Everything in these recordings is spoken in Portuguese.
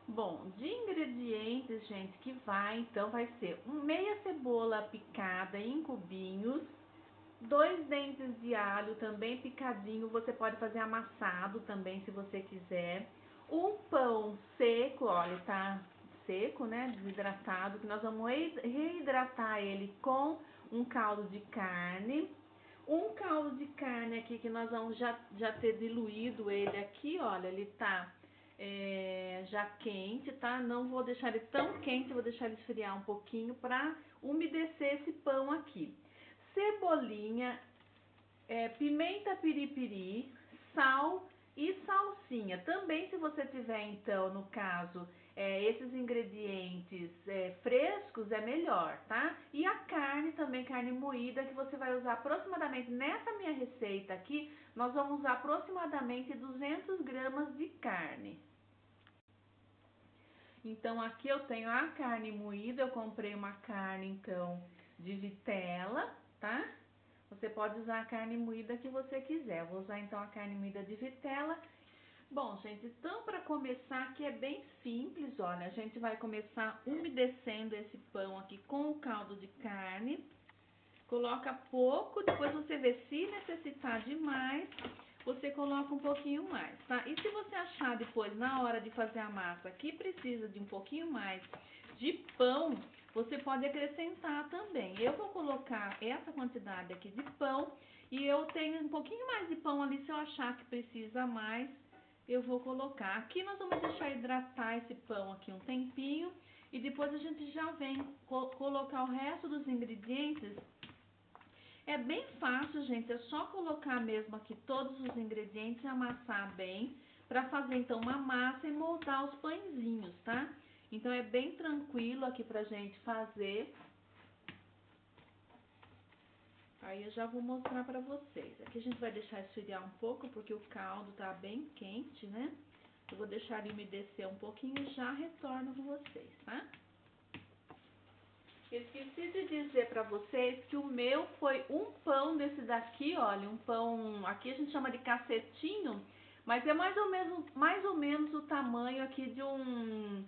Bom, de ingredientes, gente, que vai, então, vai ser meia cebola picada em cubinhos, 2 dentes de alho também picadinho, você pode fazer amassado também, se você quiser. Um pão seco, olha, tá seco, né, desidratado, que nós vamos reidratar ele com um caldo de carne. Um caldo de carne aqui que nós vamos já ter diluído ele aqui, olha, ele tá já quente, tá? Não vou deixar ele tão quente, vou deixar ele esfriar um pouquinho para umedecer esse pão aqui. Cebolinha, pimenta piripiri, sal e salsinha. Também, se você tiver, então, no caso, esses ingredientes frescos, é melhor, tá? E a carne também, carne moída, que você vai usar aproximadamente, nessa minha receita aqui, nós vamos usar aproximadamente 200 gramas de carne. Então, aqui eu tenho a carne moída, eu comprei uma carne, então, de vitela, tá? Você pode usar a carne moída que você quiser. Eu vou usar, então, a carne moída de vitela. Bom, gente, então, para começar, aqui é bem simples, olha, a gente vai começar umedecendo esse pão aqui com o caldo de carne. Coloca pouco, depois você vê se necessitar de mais, você coloca um pouquinho mais, tá? E se você achar depois, na hora de fazer a massa, que precisa de um pouquinho mais de pão, você pode acrescentar também. Eu vou colocar essa quantidade aqui de pão e eu tenho um pouquinho mais de pão ali, se eu achar que precisa mais, eu vou colocar. Aqui nós vamos deixar hidratar esse pão aqui um tempinho e depois a gente já vem colocar o resto dos ingredientes. É bem fácil, gente, é só colocar mesmo aqui todos os ingredientes e amassar bem para fazer então uma massa e moldar os pãezinhos, tá? Então é bem tranquilo aqui pra gente fazer. Aí eu já vou mostrar pra vocês. Aqui a gente vai deixar esfriar um pouco porque o caldo tá bem quente, né? Eu vou deixar ele umedecer um pouquinho e já retorno com vocês, tá? Esqueci de dizer pra vocês que o meu foi um pão desse daqui, olha, um pão, aqui a gente chama de cacetinho, mas é mais ou menos o tamanho aqui de um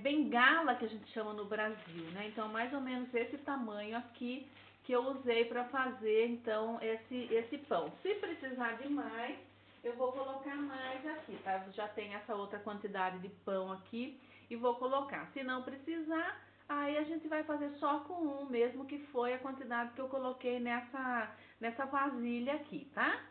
bengala que a gente chama no Brasil, né? Então, mais ou menos esse tamanho aqui que eu usei pra fazer, então, esse pão. Se precisar de mais, eu vou colocar mais aqui, tá? Já tem essa outra quantidade de pão aqui e vou colocar. Se não precisar, aí a gente vai fazer só com um mesmo, que foi a quantidade que eu coloquei nessa vasilha aqui, tá?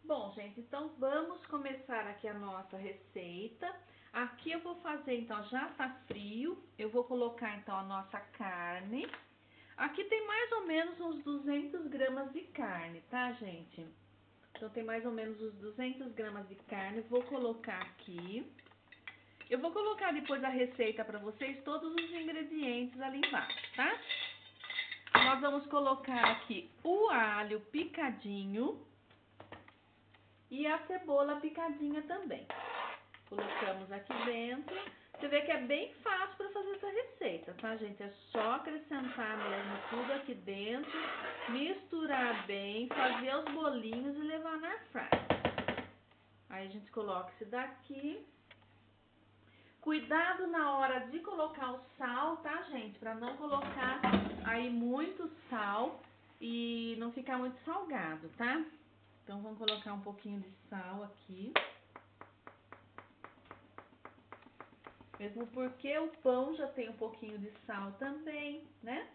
Bom, gente, então vamos começar aqui a nossa receita. Aqui eu vou fazer, então, já tá frio, eu vou colocar, então, a nossa carne. Aqui tem mais ou menos uns 200 gramas de carne, tá, gente? Então, tem mais ou menos uns 200 gramas de carne, vou colocar aqui. Eu vou colocar depois a receita para vocês, todos os ingredientes ali embaixo, tá? Nós vamos colocar aqui o alho picadinho e a cebola picadinha também. Colocamos aqui dentro. Você vê que é bem fácil para fazer essa receita, tá, gente? É só acrescentar mesmo tudo aqui dentro, misturar bem, fazer os bolinhos e levar na air fryer. Aí a gente coloca esse daqui. Cuidado na hora de colocar o sal, tá, gente? Pra não colocar aí muito sal e não ficar muito salgado, tá? Então, vamos colocar um pouquinho de sal aqui. Mesmo porque o pão já tem um pouquinho de sal também, né?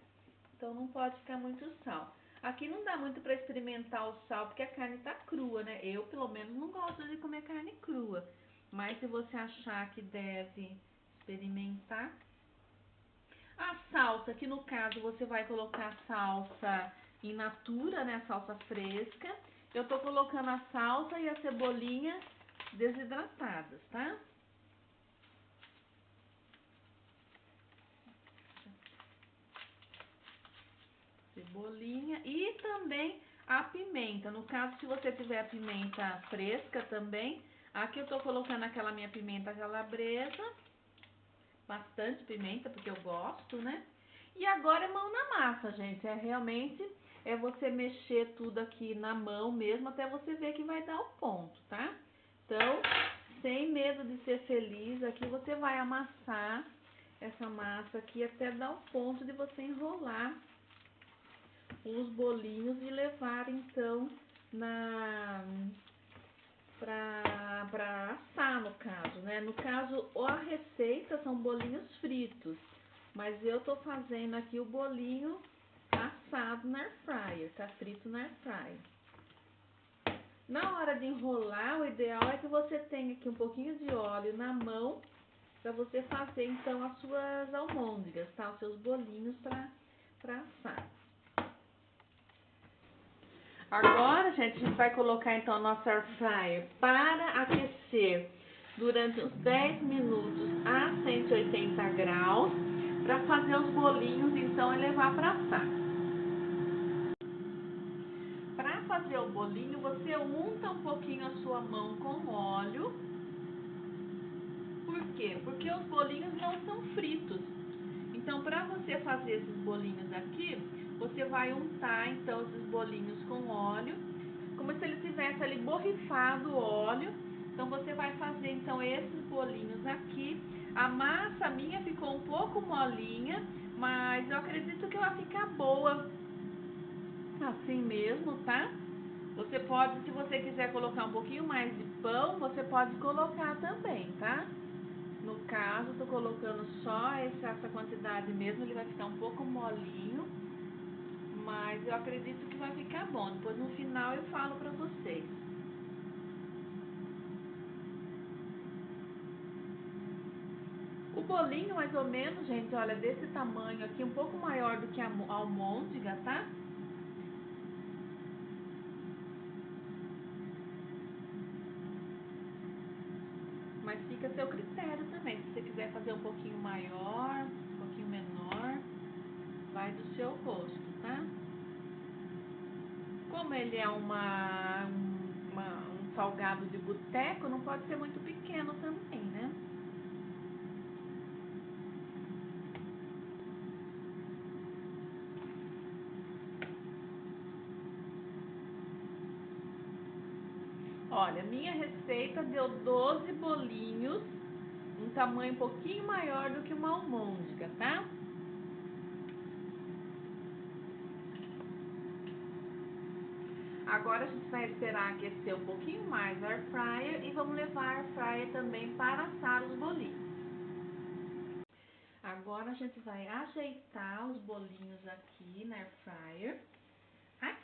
Então, não pode ficar muito sal. Aqui não dá muito pra experimentar o sal, porque a carne tá crua, né? Eu, pelo menos, não gosto de comer carne crua. Mas se você achar que deve experimentar. A salsa, que no caso você vai colocar salsa in natura, né? Salsa fresca. Eu tô colocando a salsa e a cebolinha desidratadas, tá? Cebolinha e também a pimenta. No caso, se você tiver a pimenta fresca também. Aqui eu tô colocando aquela minha pimenta calabresa. Bastante pimenta, porque eu gosto, né? E agora é mão na massa, gente. Realmente você mexer tudo aqui na mão mesmo, até você ver que vai dar o ponto, tá? Então, sem medo de ser feliz, aqui você vai amassar essa massa aqui até dar o ponto de você enrolar os bolinhos e levar então para assar, no caso, né? No caso, a receita são bolinhos fritos, mas eu tô fazendo aqui o bolinho assado na air fryer, tá frito na air fryer. Na hora de enrolar, o ideal é que você tenha aqui um pouquinho de óleo na mão para você fazer então as suas almôndegas, tá? Os seus bolinhos para assar. Agora, gente, a gente vai colocar então a nossa air fryer para aquecer durante uns 10 minutos a 180 graus para fazer os bolinhos então e levar para assar. Para fazer o bolinho, você unta um pouquinho a sua mão com óleo. Por quê? Porque os bolinhos não são fritos. Então, para você fazer esses bolinhos aqui, você vai untar então esses bolinhos com óleo, como se ele tivesse ali borrifado o óleo. Então, você vai fazer então esses bolinhos aqui. A massa minha ficou um pouco molinha, mas eu acredito que vai ficar boa assim mesmo, tá? Você pode, se você quiser colocar um pouquinho mais de pão, você pode colocar também, tá? No caso, tô colocando só essa quantidade mesmo, ele vai ficar um pouco molinho, mas eu acredito que vai ficar bom. Depois no final eu falo pra vocês. O bolinho mais ou menos, gente, olha, desse tamanho aqui, um pouco maior do que a almôndega, tá? Mas fica a seu critério também. Se você quiser fazer um pouquinho maior, um pouquinho menor, vai do seu gosto, tá? Como ele é um salgado de boteco, não pode ser muito pequeno também, né? Olha, minha receita deu 12 bolinhos, um tamanho um pouquinho maior do que uma almôndega, tá? Agora a gente vai esperar aquecer um pouquinho mais a air fryer e vamos levar a air fryer também para assar os bolinhos. Agora a gente vai ajeitar os bolinhos aqui na air fryer. Tá?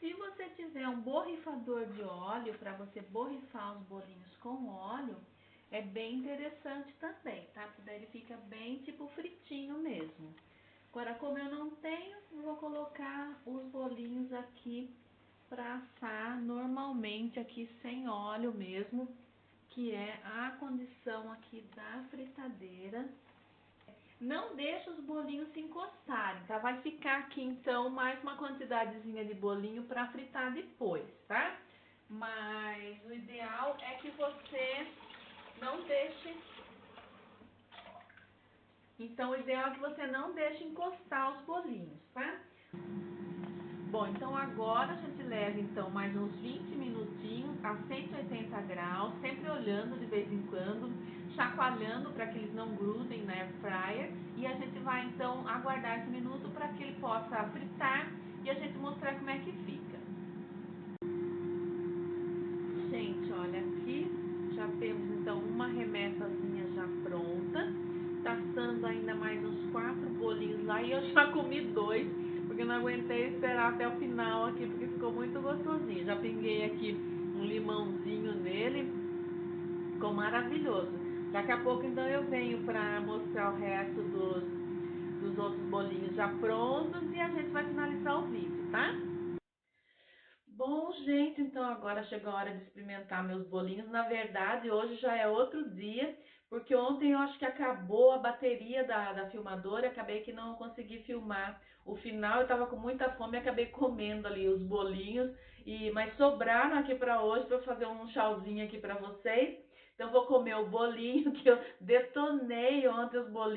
Se você tiver um borrifador de óleo para você borrifar os bolinhos com óleo, é bem interessante também, tá? Porque daí ele fica bem tipo fritinho mesmo. Agora, como eu não tenho, eu vou colocar os bolinhos aqui para assar normalmente aqui sem óleo mesmo, que é a condição aqui da fritadeira. Não deixa os bolinhos se encostarem, tá? Vai ficar aqui então mais uma quantidadezinha de bolinho para fritar depois, tá? Mas o ideal é que você não deixe. Então, o ideal é que você não deixe encostar os bolinhos, tá? Bom, então agora a gente leva então mais uns 20 minutinhos a 180 graus, sempre olhando de vez em quando, chacoalhando para que eles não grudem na air fryer. E a gente vai então aguardar esse minuto para que ele possa fritar e a gente mostrar como é que fica. Gente, olha aqui, já temos então uma remessazinha já pronta. Tá assando ainda mais uns 4 bolinhos lá e eu já comi 2, porque eu não aguentei esperar até o final aqui, porque ficou muito gostosinho. Já pinguei aqui um limãozinho nele, ficou maravilhoso. Daqui a pouco então eu venho pra mostrar o resto dos outros bolinhos já prontos e a gente vai finalizar o vídeo, tá? Bom, gente, então agora chegou a hora de experimentar meus bolinhos. Na verdade, hoje já é outro dia, porque ontem eu acho que acabou a bateria da filmadora, acabei que não consegui filmar o final. Eu tava com muita fome e acabei comendo ali os bolinhos, mas sobraram aqui para hoje para fazer um chauzinho aqui para vocês. Então vou comer o bolinho que eu detonei ontem os bolinhos.